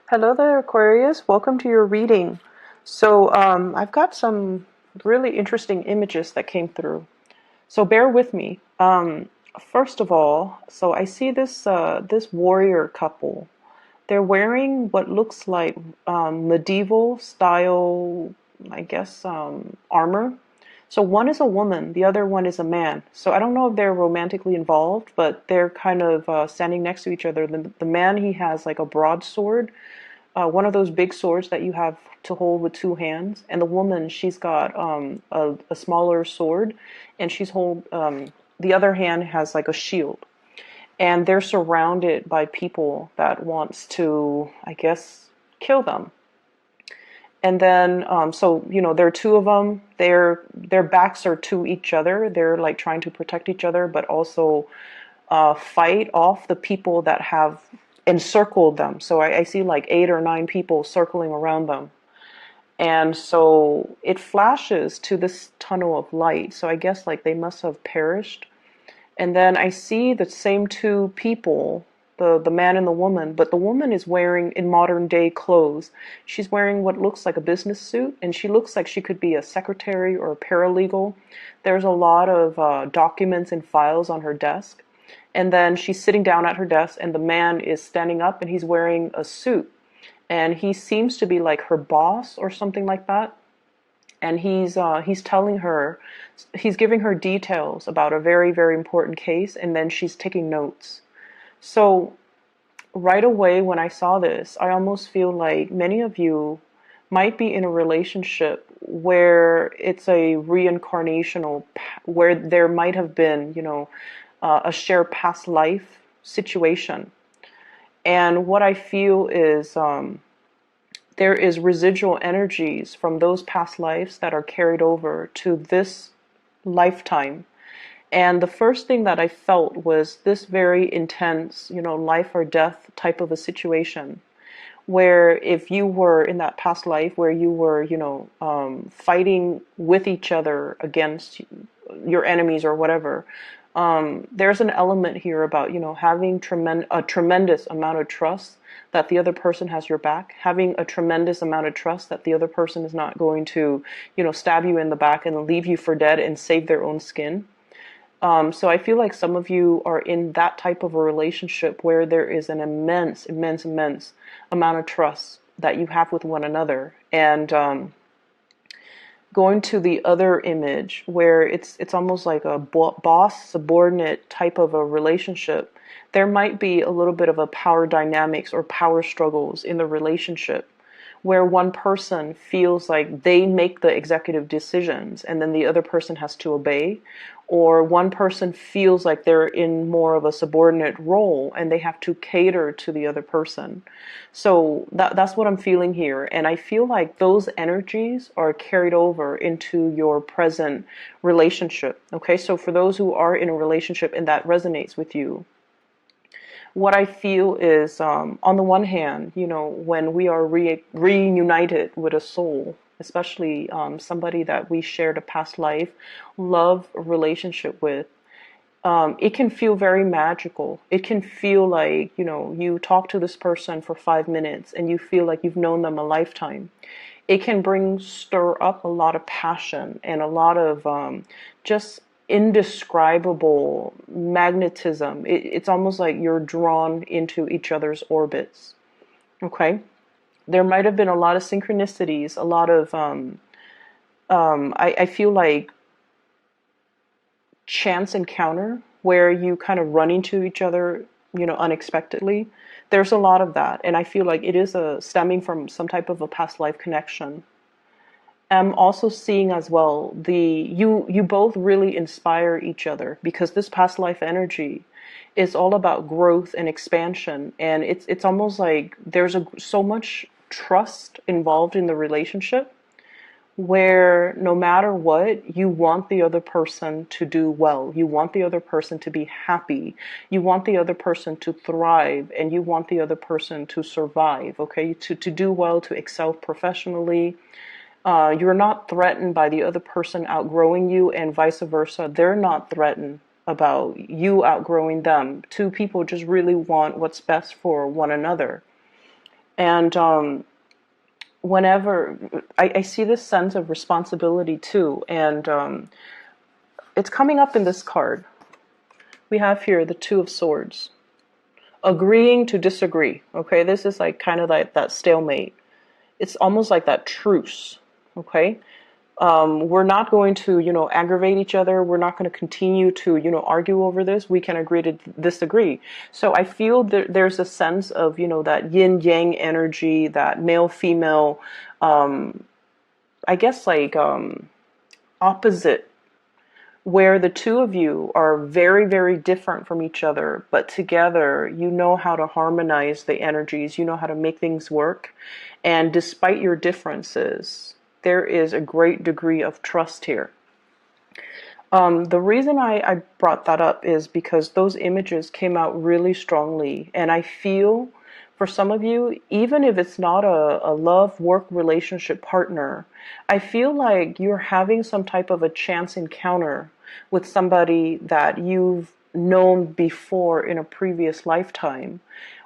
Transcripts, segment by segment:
Hello there, Aquarius. Welcome to your reading. I've got some really interesting images that came through. So bear with me. First of all, so I see this warrior couple. They're wearing what looks like medieval style, I guess, armor. So one is a woman, the other one is a man. So I don't know if they're romantically involved, but they're kind of standing next to each other. The man, he has like a broadsword, one of those big swords that you have to hold with two hands, and the woman, she's got a smaller sword, and the other hand has like a shield, and they're surrounded by people that wants to, I guess, kill them. And then, there are two of them. Their backs are to each other. They're like trying to protect each other, but also fight off the people that have encircled them. So I see like 8 or 9 people circling around them. And so it flashes to this tunnel of light. So I guess like they must have perished. And then I see the same two people, the man and the woman, but the woman is wearing in modern day clothes. She's wearing what looks like a business suit, and she looks like she could be a secretary or a paralegal. There's a lot of documents and files on her desk. And then she's sitting down at her desk, and the man is standing up, and he's wearing a suit. And he seems to be like her boss or something like that. And he's telling her, he's giving her details about a very, very important case, and then she's taking notes. So right away when I saw this, I almost feel like many of you might be in a relationship where it's a reincarnational, where there might have been, a shared past life situation. And what I feel is there is residual energies from those past lives that are carried over to this lifetime. And the first thing that I felt was this very intense, life or death type of a situation, where if you were in that past life where you were, fighting with each other against your enemies or whatever, there's an element here about, having a tremendous amount of trust that the other person has your back, having a tremendous amount of trust that the other person is not going to, stab you in the back and leave you for dead and save their own skin. So I feel like some of you are in that type of a relationship where there is an immense, immense, immense amount of trust that you have with one another. And going to the other image where it's almost like a boss subordinate type of a relationship, there might be a little bit of a power dynamics or power struggles in the relationship, where one person feels like they make the executive decisions and then the other person has to obey, or one person feels like they're in more of a subordinate role and they have to cater to the other person. So that's what I'm feeling here, and I feel like those energies are carried over into your present relationship. Okay, so for those who are in a relationship and that resonates with you, what I feel is, on the one hand, when we are reunited with a soul, especially somebody that we shared a past life, love relationship with, it can feel very magical. It can feel like, you talk to this person for 5 minutes and you feel like you've known them a lifetime. It can stir up a lot of passion and a lot of just indescribable magnetism. It's almost like you're drawn into each other's orbits. Okay? There might have been a lot of synchronicities, a lot of, I feel like chance encounter where you kind of run into each other, unexpectedly. There's a lot of that. And I feel like it is stemming from some type of a past life connection. I'm also seeing as well you both really inspire each other, because this past life energy is all about growth and expansion, and it's almost like there's so much trust involved in the relationship, where no matter what, you want the other person to do well, you want the other person to be happy, you want the other person to thrive, and you want the other person to survive. Okay, to do well, to excel professionally. You're not threatened by the other person outgrowing you, and vice versa. They're not threatened about you outgrowing them. Two people just really want what's best for one another. And whenever I see this sense of responsibility too, and it's coming up in this card. We have here the Two of Swords. Agreeing to disagree. Okay, this is like kind of like that stalemate. It's almost like that truce. Okay, we're not going to, aggravate each other. We're not going to continue to, argue over this. We can agree to disagree. So I feel that there's a sense of, that yin yang energy, that male female, I guess like opposite, where the two of you are very, very different from each other, but together you know how to harmonize the energies, you know how to make things work. And despite your differences, there is a great degree of trust here. The reason I brought that up is because those images came out really strongly. And I feel for some of you, even if it's not a love, work, relationship partner, I feel like you're having some type of a chance encounter with somebody that you've known before in a previous lifetime,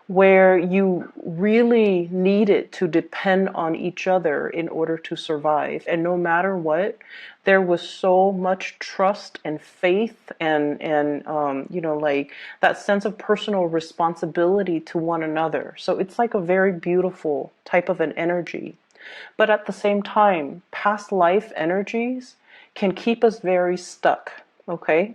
where you really needed to depend on each other in order to survive. And no matter what, there was so much trust and faith and like that sense of personal responsibility to one another. So it's like a very beautiful type of an energy. But at the same time, past life energies can keep us very stuck, okay?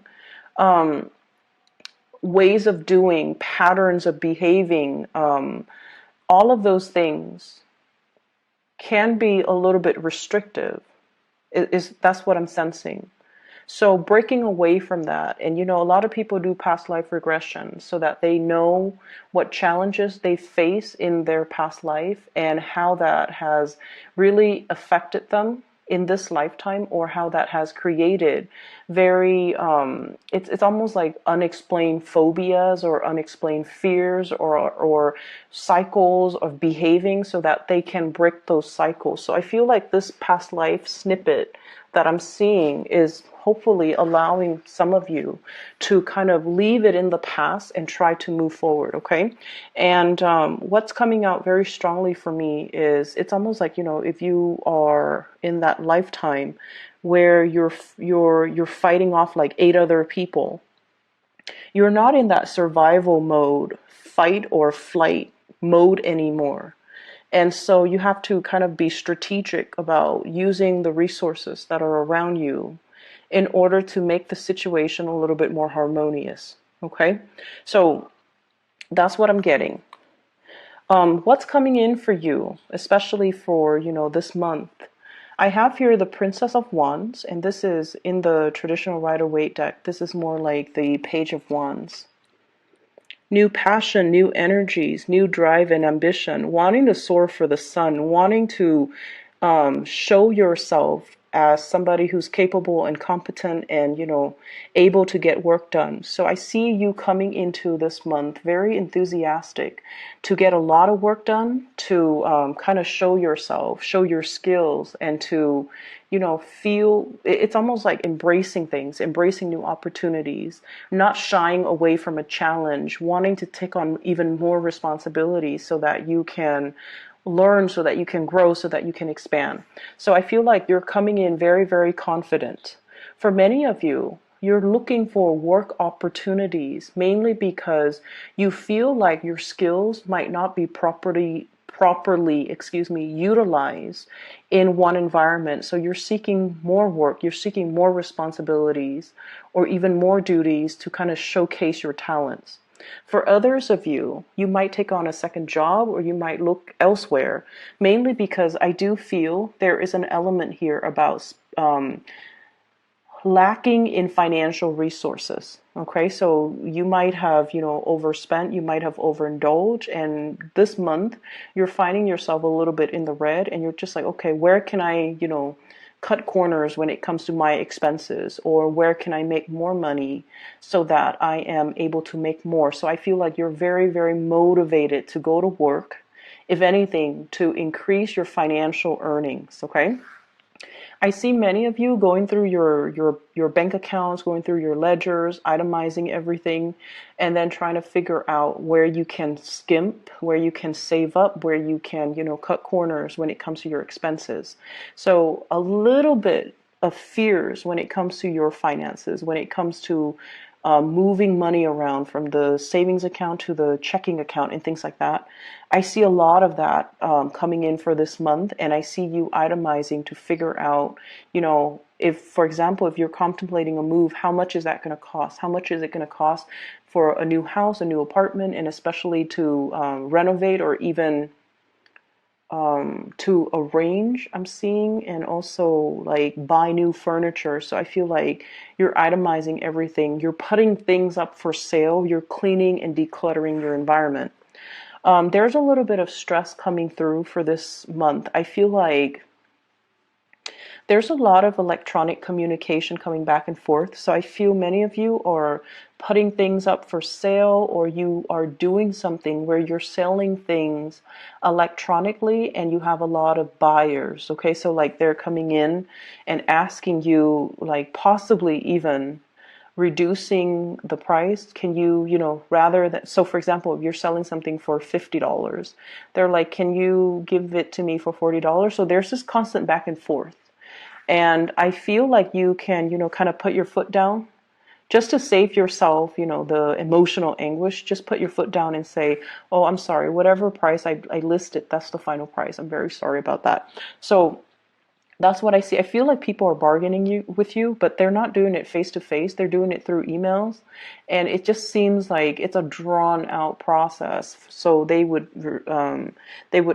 Ways of doing, patterns of behaving, all of those things can be a little bit restrictive. That's what I'm sensing. So breaking away from that, and a lot of people do past life regression so that they know what challenges they face in their past life and how that has really affected them in this lifetime, or how that has created very it's almost like unexplained phobias or unexplained fears or cycles of behaving, so that they can break those cycles. So I feel like this past life snippet that I'm seeing is hopefully allowing some of you to kind of leave it in the past and try to move forward, okay? And what's coming out very strongly for me is it's almost like, if you are in that lifetime where you're fighting off like 8 other people, you're not in that survival mode, fight or flight mode anymore. And so you have to kind of be strategic about using the resources that are around you in order to make the situation a little bit more harmonious. Okay? So that's what I'm getting. What's coming in for you, especially for, this month? I have here the Princess of Wands, and this is in the traditional Rider-Waite deck. This is more like the Page of Wands. New passion, new energies, new drive and ambition, wanting to soar for the sun, wanting to show yourself as somebody who's capable and competent and, able to get work done. So I see you coming into this month very enthusiastic to get a lot of work done, to kind of show yourself, show your skills, and to, feel it's almost like embracing things, embracing new opportunities, not shying away from a challenge, wanting to take on even more responsibilities so that you can learn, so that you can grow, so that you can expand. So I feel like you're coming in very, very confident. For many of you, you're looking for work opportunities, mainly because you feel like your skills might not be properly utilized in one environment. So you're seeking more work, you're seeking more responsibilities, or even more duties to kind of showcase your talents. For others of you, you might take on a second job, or you might look elsewhere, mainly because I do feel there is an element here about lacking in financial resources. Okay, so you might have, overspent, you might have overindulged, and this month you're finding yourself a little bit in the red, and you're just like, okay, where can I, cut corners when it comes to my expenses, or where can I make more money so that I am able to make more? So I feel like you're very, very motivated to go to work, if anything, to increase your financial earnings, okay? I see many of you going through your bank accounts, going through your ledgers, itemizing everything, and then trying to figure out where you can skimp, where you can save up, where you can, cut corners when it comes to your expenses. So a little bit of fears when it comes to your finances, when it comes to moving money around from the savings account to the checking account and things like that. I see a lot of that coming in for this month, and I see you itemizing to figure out, if, for example, if you're contemplating a move, how much is that going to cost? How much is it going to cost for a new house, a new apartment, and especially to renovate or even to arrange, I'm seeing, and also like buy new furniture. So I feel like you're itemizing everything. You're putting things up for sale. You're cleaning and decluttering your environment. There's a little bit of stress coming through for this month. I feel like there's a lot of electronic communication coming back and forth. So I feel many of you are putting things up for sale, or you are doing something where you're selling things electronically and you have a lot of buyers. Okay, so like they're coming in and asking you, like possibly even reducing the price. Can you, rather that, so for example, if you're selling something for $50, they're like, can you give it to me for $40? So there's this constant back and forth. And I feel like you can, kind of put your foot down just to save yourself, the emotional anguish. Just put your foot down and say, oh, I'm sorry, whatever price I listed, that's the final price. I'm very sorry about that. So that's what I see. I feel like people are bargaining with you, but they're not doing it face to face. They're doing it through emails, and it just seems like it's a drawn out process. So they would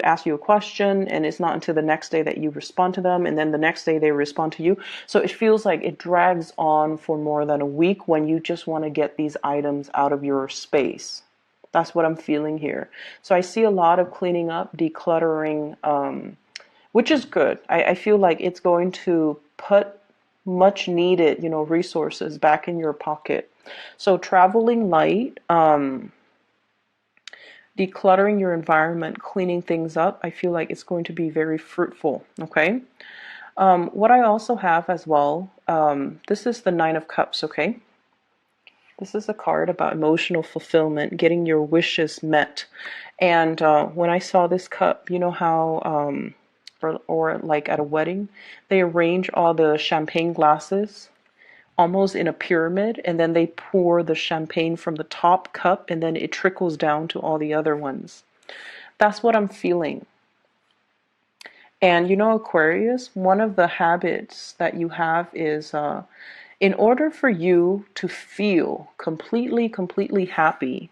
ask you a question, and it's not until the next day that you respond to them, and then the next day they respond to you. So it feels like it drags on for more than a week when you just want to get these items out of your space. That's what I'm feeling here. So I see a lot of cleaning up, decluttering, which is good. I feel like it's going to put much needed, resources back in your pocket. So traveling light, decluttering your environment, cleaning things up, I feel like it's going to be very fruitful. Okay. What I also have as well, this is the Nine of Cups. Okay. This is a card about emotional fulfillment, getting your wishes met. And when I saw this cup, you know how or like at a wedding, they arrange all the champagne glasses almost in a pyramid, and then they pour the champagne from the top cup, and then it trickles down to all the other ones. That's what I'm feeling. And Aquarius, one of the habits that you have is in order for you to feel completely happy,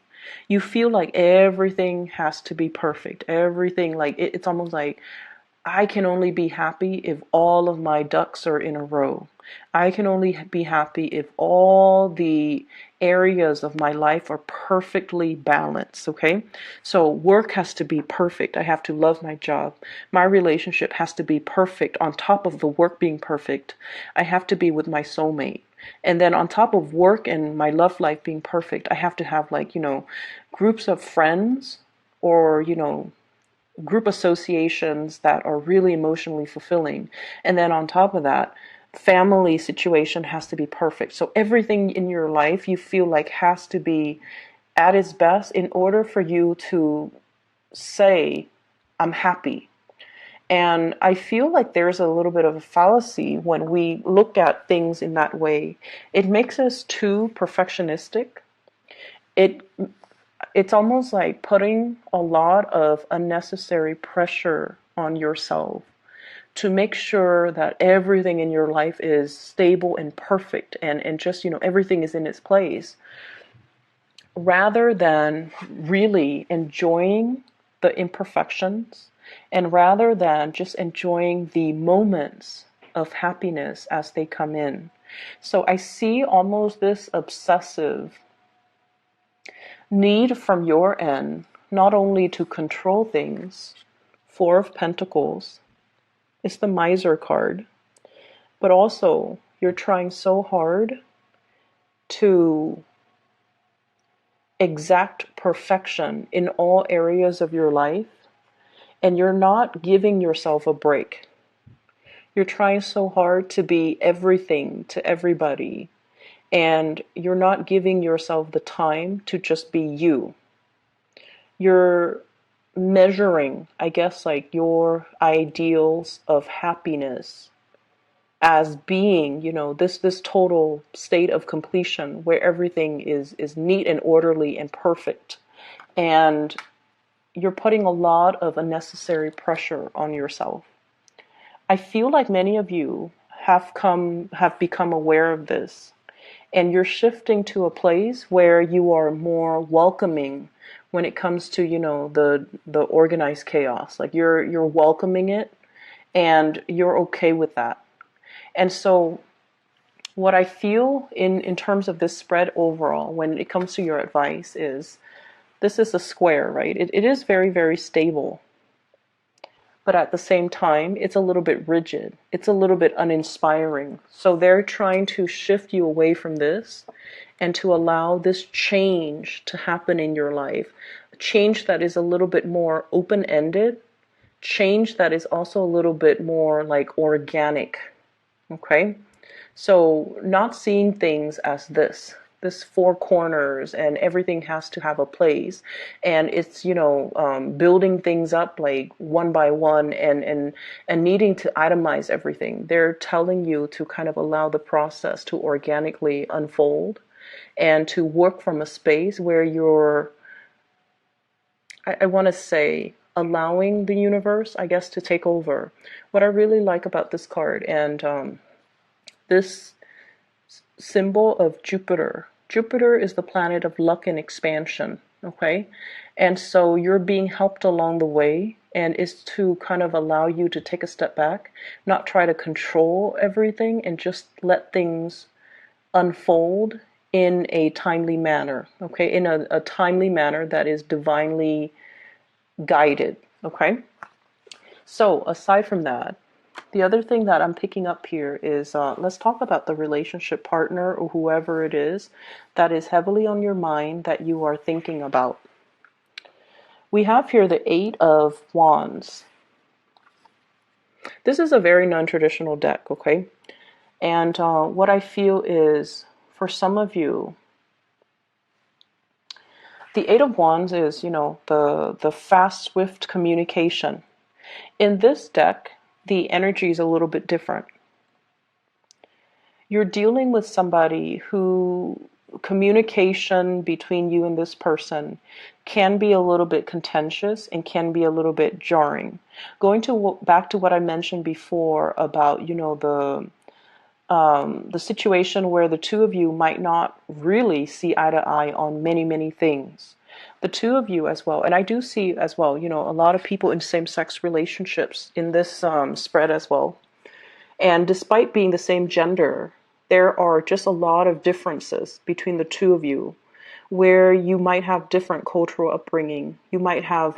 you feel like everything has to be perfect. Everything, like it's almost like I can only be happy if all of my ducks are in a row. I can only be happy if all the areas of my life are perfectly balanced, okay? So work has to be perfect. I have to love my job. My relationship has to be perfect. On top of the work being perfect, I have to be with my soulmate. And then on top of work and my love life being perfect, I have to have like, groups of friends or, group associations that are really emotionally fulfilling. And then on top of that, family situation has to be perfect. So everything in your life you feel like has to be at its best in order for you to say, I'm happy. And I feel like there's a little bit of a fallacy when we look at things in that way. It makes us too perfectionistic. It it's almost like putting a lot of unnecessary pressure on yourself to make sure that everything in your life is stable and perfect and just, everything is in its place, rather than really enjoying the imperfections, and rather than just enjoying the moments of happiness as they come in. So I see almost this obsessive need from your end, not only to control things. Four of Pentacles is the Miser card, but also you're trying so hard to exact perfection in all areas of your life, and you're not giving yourself a break. You're trying so hard to be everything to everybody, and you're not giving yourself the time to just be you. You're measuring, I guess, like your ideals of happiness as being, this total state of completion where everything is neat and orderly and perfect. And you're putting a lot of unnecessary pressure on yourself. I feel like many of you have become aware of this, and you're shifting to a place where you are more welcoming when it comes to, the organized chaos. Like you're welcoming it, and you're okay with that. And so what I feel in terms of this spread overall, when it comes to your advice, is this is a square, right? It is very, very stable. But at the same time, it's a little bit rigid. It's a little bit uninspiring. So they're trying to shift you away from this and to allow this change to happen in your life. A change that is a little bit more open-ended. Change that is also a little bit more like organic. Okay? So not seeing things as this four corners and everything has to have a place, and it's building things up like one by one, and needing to itemize everything. They're telling you to kind of allow the process to organically unfold and to work from a space where you're, I want to say, allowing the universe, I guess, to take over. What I really like about this card, and this symbol of Jupiter. Jupiter is the planet of luck and expansion, okay? And so you're being helped along the way, and it's to kind of allow you to take a step back, not try to control everything, and just let things unfold in a timely manner, okay? In a timely manner that is divinely guided, okay? So aside from that, the other thing that I'm picking up here is let's talk about the relationship partner or whoever it is that is heavily on your mind that you are thinking about. We have here the Eight of Wands. This is a very non-traditional deck, okay? And what I feel is, for some of you, the Eight of Wands is, the fast, swift communication. In this deck, the energy is a little bit different. You're dealing with somebody who communication between you and this person can be a little bit contentious and can be a little bit jarring. Going to back to what I mentioned before about, the situation where the two of you might not really see eye to eye on many, many things. The two of you as well, and I do see as well, a lot of people in same-sex relationships in this spread as well. And despite being the same gender, there are just a lot of differences between the two of you, where you might have different cultural upbringing. You might have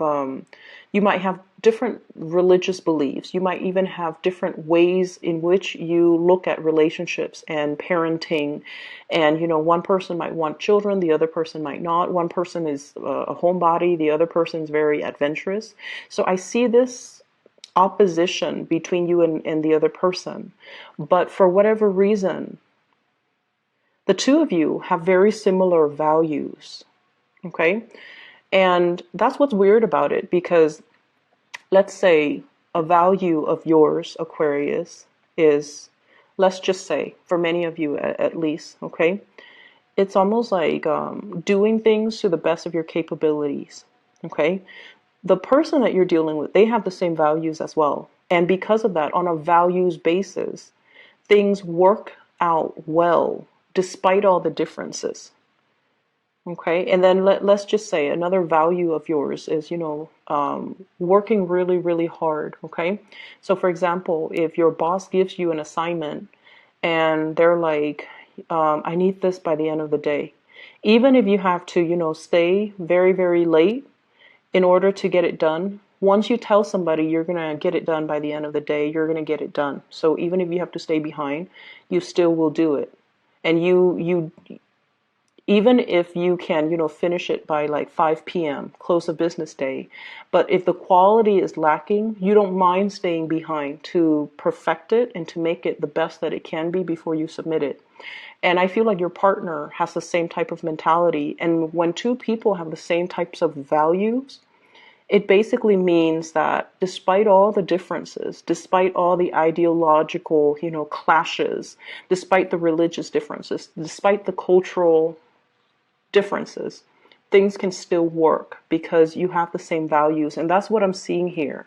different religious beliefs. You might even have different ways in which you look at relationships and parenting. And, one person might want children, the other person might not. One person is a homebody, the other person is very adventurous. So I see this opposition between you and the other person. But for whatever reason, the two of you have very similar values. Okay? And that's what's weird about it, because let's say a value of yours, Aquarius, is, let's just say, for many of you at least, okay? It's almost like doing things to the best of your capabilities, okay? The person that you're dealing with, they have the same values as well. And because of that, on a values basis, things work out well despite all the differences. Okay, and then let's just say another value of yours is, working really, really hard. Okay, so for example, if your boss gives you an assignment and they're like, I need this by the end of the day, even if you have to, stay very, very late in order to get it done, once you tell somebody you're going to get it done by the end of the day, you're going to get it done. So even if you have to stay behind, you still will do it. And even if you can, finish it by like 5 p.m., close of business day. But if the quality is lacking, you don't mind staying behind to perfect it and to make it the best that it can be before you submit it. And I feel like your partner has the same type of mentality. And when two people have the same types of values, it basically means that despite all the differences, despite all the ideological, clashes, despite the religious differences, despite the cultural differences, things can still work because you have the same values. And that's what I'm seeing here.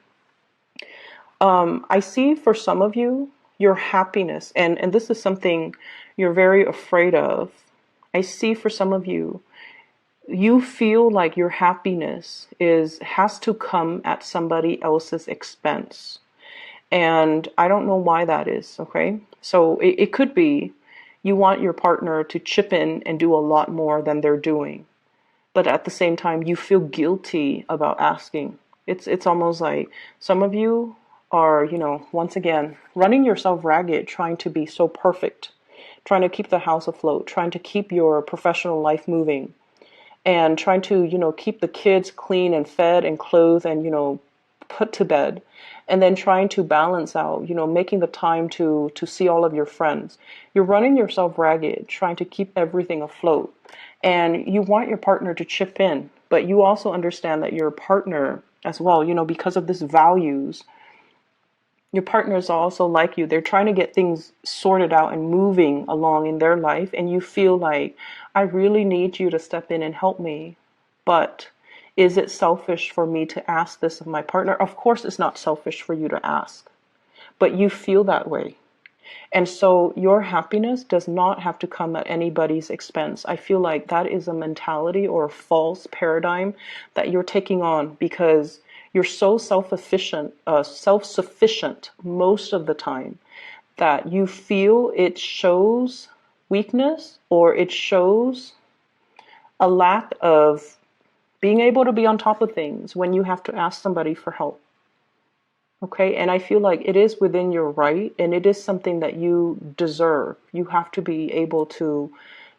I see for some of you, your happiness, and this is something you're very afraid of. I see for some of you, you feel like your happiness has to come at somebody else's expense. And I don't know why that is, okay? So it could be you want your partner to chip in and do a lot more than they're doing. But at the same time, you feel guilty about asking. It's almost like some of you are, once again, running yourself ragged, trying to be so perfect, trying to keep the house afloat, trying to keep your professional life moving, and trying to, keep the kids clean and fed and clothed and, put to bed. And then trying to balance out, making the time to see all of your friends. You're running yourself ragged, trying to keep everything afloat. And you want your partner to chip in, but you also understand that your partner as well, because of this values, your partners are also like you. They're trying to get things sorted out and moving along in their life. And you feel like, I really need you to step in and help me. But is it selfish for me to ask this of my partner? Of course, it's not selfish for you to ask, but you feel that way. And so your happiness does not have to come at anybody's expense. I feel like that is a mentality or a false paradigm that you're taking on because you're so self-sufficient most of the time that you feel it shows weakness or it shows a lack of being able to be on top of things when you have to ask somebody for help. Okay, and I feel like it is within your right and it is something that you deserve. You have to be able to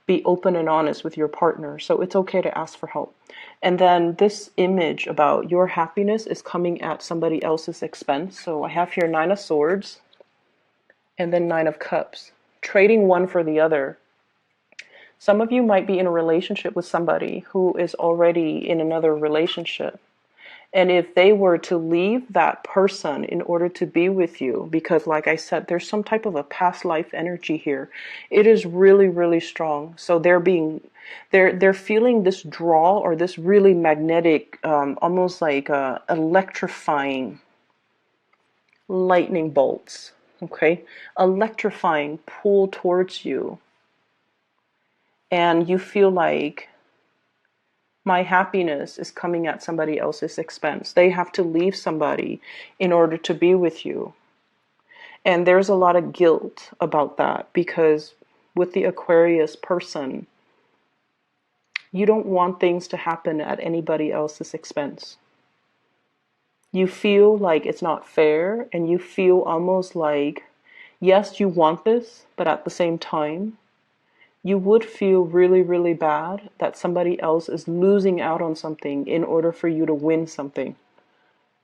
be open and honest with your partner. So it's okay to ask for help. And then this image about your happiness is coming at somebody else's expense. So I have here 9 of Swords and then 9 of Cups, trading one for the other. Some of you might be in a relationship with somebody who is already in another relationship. And if they were to leave that person in order to be with you, because like I said, there's some type of a past life energy here. It is really, really strong. So they're feeling this draw or this really magnetic, almost like electrifying lightning bolts. Okay, electrifying pull towards you, and you feel like, my happiness is coming at somebody else's expense. They have to leave somebody in order to be with you. And there's a lot of guilt about that because with the Aquarius person, you don't want things to happen at anybody else's expense. You feel like it's not fair and you feel almost like, yes, you want this, but at the same time, you would feel really, really bad that somebody else is losing out on something in order for you to win something.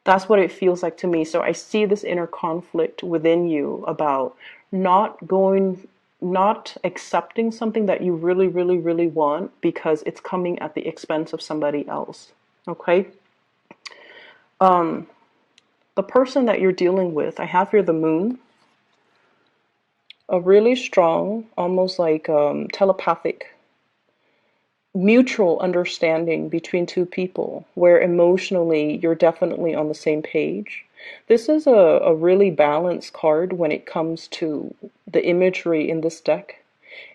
That's what it feels like to me. So I see this inner conflict within you about not accepting something that you really, really, really want because it's coming at the expense of somebody else. Okay? The person that you're dealing with, I have here the Moon. A really strong, almost like telepathic, mutual understanding between two people where emotionally you're definitely on the same page. This is a really balanced card when it comes to the imagery in this deck.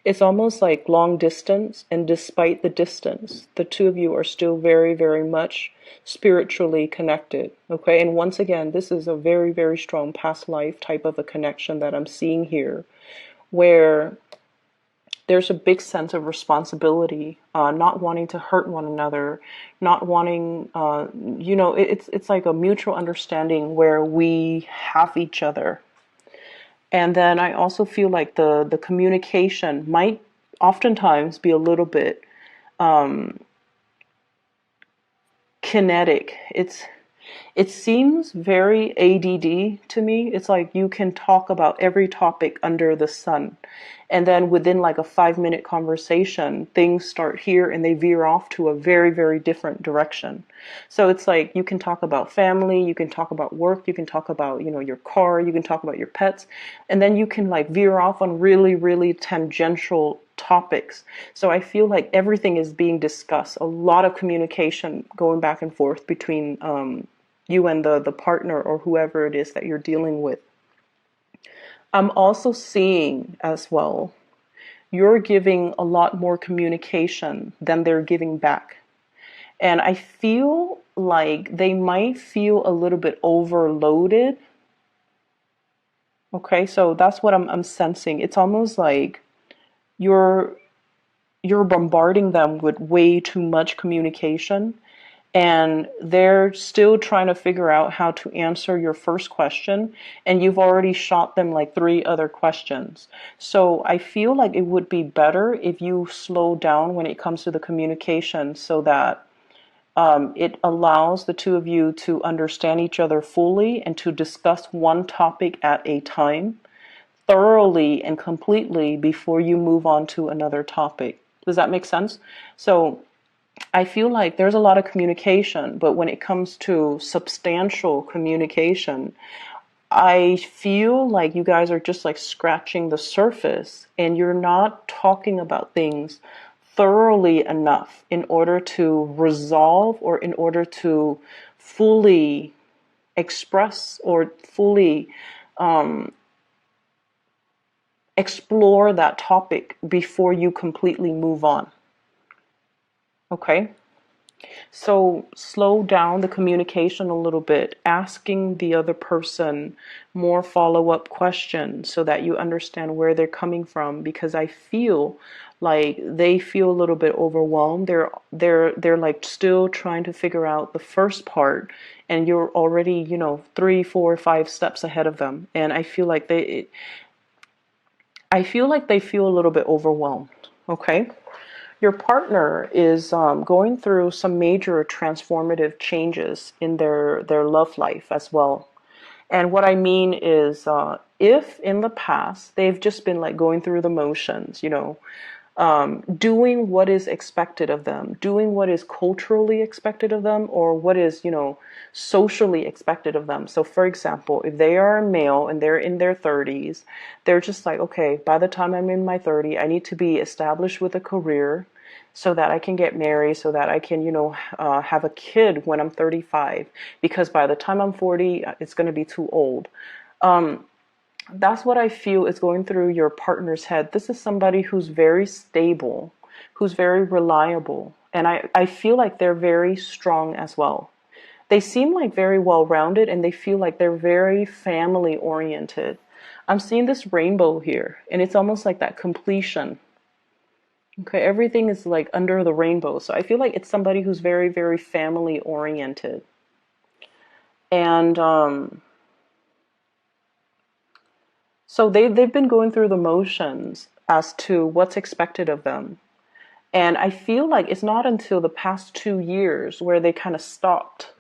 It's almost like long distance, and despite the distance, the two of you are still very, very much spiritually connected. Okay, and once again, this is a very, very strong past life type of a connection that I'm seeing here, where there's a big sense of responsibility, not wanting to hurt one another, not wanting, it's like a mutual understanding where we have each other. And then I also feel like the communication might oftentimes be a little bit um, kinetic. It seems very ADD to me. It's like you can talk about every topic under the sun. And then within like a 5-minute conversation, things start here and they veer off to a very, very different direction. So it's like you can talk about family, you can talk about work, you can talk about, your car, you can talk about your pets, and then you can like veer off on really, really tangential topics. So I feel like everything is being discussed, a lot of communication going back and forth between you and the partner or whoever it is that you're dealing with. I'm also seeing as well, you're giving a lot more communication than they're giving back. And I feel like they might feel a little bit overloaded. Okay, so that's what I'm sensing. It's almost like you're you're bombarding them with way too much communication, and they're still trying to figure out how to answer your first question, and you've already shot them like 3 other questions. So I feel like it would be better if you slow down when it comes to the communication, so that it allows the two of you to understand each other fully and to discuss one topic at a time thoroughly and completely before you move on to another topic. Does that make sense? So I feel like there's a lot of communication, but when it comes to substantial communication, I feel like you guys are just like scratching the surface and you're not talking about things thoroughly enough in order to resolve or in order to fully express or fully explore that topic before you completely move on. Okay? So slow down the communication a little bit, asking the other person more follow-up questions so that you understand where they're coming from, because I feel like they feel a little bit overwhelmed. They're like still trying to figure out the first part, and you're already, 3, 4, 5 steps ahead of them. And I feel like they feel a little bit overwhelmed. Okay? Your partner is going through some major transformative changes in their love life as well. And what I mean is, if in the past they've just been like going through the motions, doing what is expected of them, doing what is culturally expected of them, or what is, socially expected of them. So, for example, if they are a male and they're in their 30s, they're just like, okay, by the time I'm in my 30s, I need to be established with a career so that I can get married, so that I can, have a kid when I'm 35, because by the time I'm 40, it's going to be too old. That's what I feel is going through your partner's head. This is somebody who's very stable, who's very reliable. And I feel like they're very strong as well. They seem like very well-rounded, and they feel like they're very family-oriented. I'm seeing this rainbow here, and it's almost like that completion. Okay, everything is like under the rainbow. So I feel like it's somebody who's very, very family-oriented. And so they've been going through the motions as to what's expected of them. And I feel like it's not until the past 2 years where they kind of stopped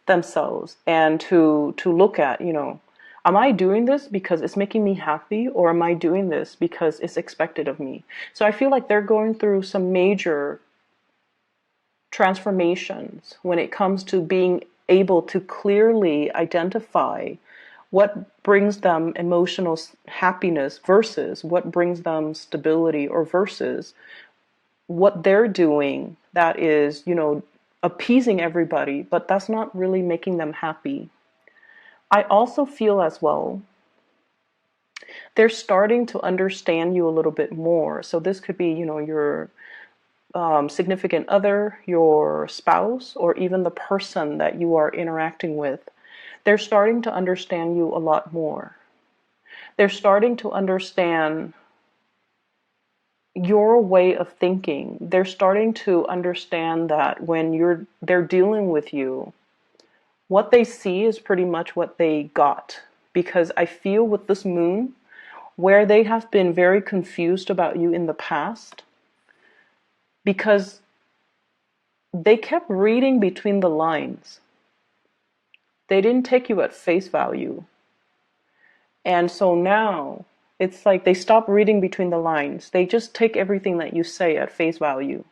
themselves and to look at, am I doing this because it's making me happy, or am I doing this because it's expected of me? So I feel like they're going through some major transformations when it comes to being able to clearly identify what brings them emotional happiness versus what brings them stability, or versus what they're doing that is, appeasing everybody, but that's not really making them happy. I also feel as well, they're starting to understand you a little bit more. So this could be, your significant other, your spouse, or even the person that you are interacting with. They're starting to understand you a lot more. They're starting to understand your way of thinking. They're starting to understand that when they're dealing with you, what they see is pretty much what they got. Because I feel with this moon, where they have been very confused about you in the past, because they kept reading between the lines. They didn't take you at face value. And so now it's like they stop reading between the lines. They just take everything that you say at face value.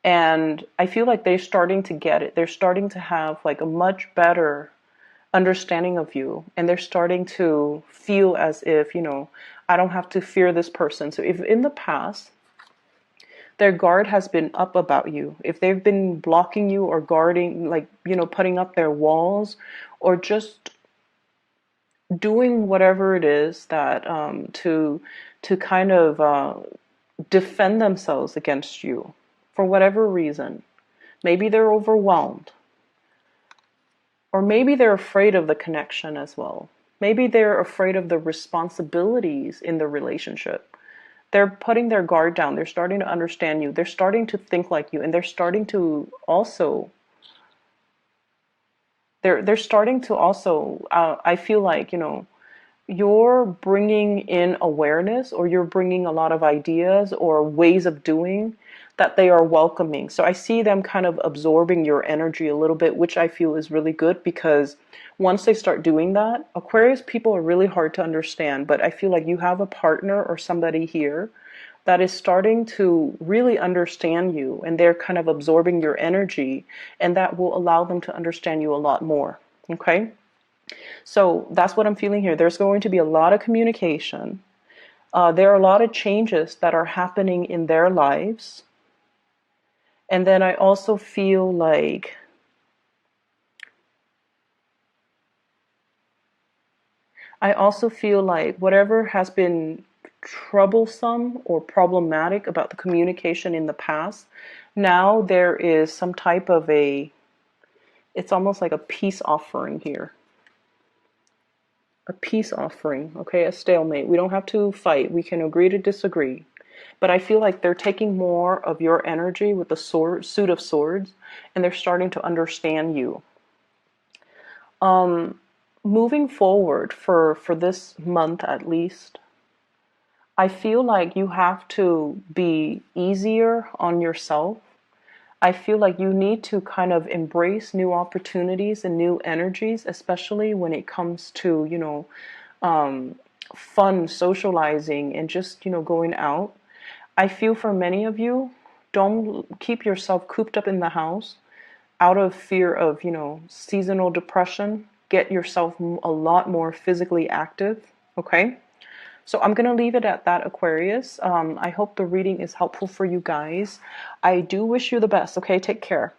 And I feel like they're starting to get it. They're starting to have like a much better understanding of you. And they're starting to feel as if, I don't have to fear this person. So if in the past their guard has been up about you, if they've been blocking you or guarding, like, putting up their walls or just doing whatever it is that to kind of defend themselves against you for whatever reason. Maybe they're overwhelmed, or maybe they're afraid of the connection as well. Maybe they're afraid of the responsibilities in the relationship. They're putting their guard down. They're starting to understand you. They're starting to think like you, and they're starting to also I feel like, you're bringing in awareness, or you're bringing a lot of ideas or ways of doing that they are welcoming. So I see them kind of absorbing your energy a little bit, which I feel is really good, because once they start doing that, Aquarius people are really hard to understand, but I feel like you have a partner or somebody here that is starting to really understand you, and they're kind of absorbing your energy, and that will allow them to understand you a lot more. Okay? So that's what I'm feeling here. There's going to be a lot of communication. There are a lot of changes that are happening in their lives. And then I also feel like whatever has been troublesome or problematic about the communication in the past, now there is some type of it's almost like a peace offering here. A peace offering, okay? A stalemate. We don't have to fight. We can agree to disagree. But I feel like they're taking more of your energy with the suit of swords, and they're starting to understand you. Moving forward for this month at least, I feel like you have to be easier on yourself. I feel like you need to kind of embrace new opportunities and new energies, especially when it comes to, fun, socializing, and just, going out. I feel for many of you, don't keep yourself cooped up in the house out of fear of, seasonal depression. Get yourself a lot more physically active, okay? So I'm going to leave it at that, Aquarius. I hope the reading is helpful for you guys. I do wish you the best, okay? Take care.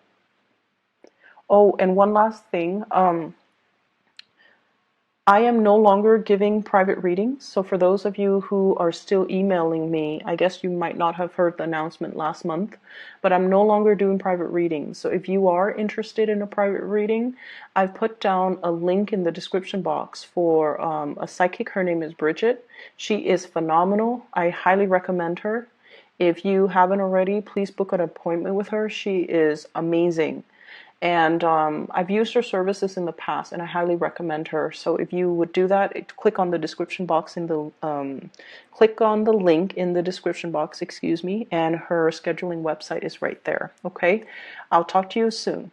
Oh, and one last thing. I am no longer giving private readings. So for those of you who are still emailing me, I guess you might not have heard the announcement last month, but I'm no longer doing private readings. So if you are interested in a private reading, I've put down a link in the description box for a psychic. Her name is Bridget. She is phenomenal. I highly recommend her. If you haven't already, please book an appointment with her. She is amazing. And I've used her services in the past, and I highly recommend her. So if you would do that, click on the description box click on the link in the description box, excuse me, and her scheduling website is right there. Okay, I'll talk to you soon.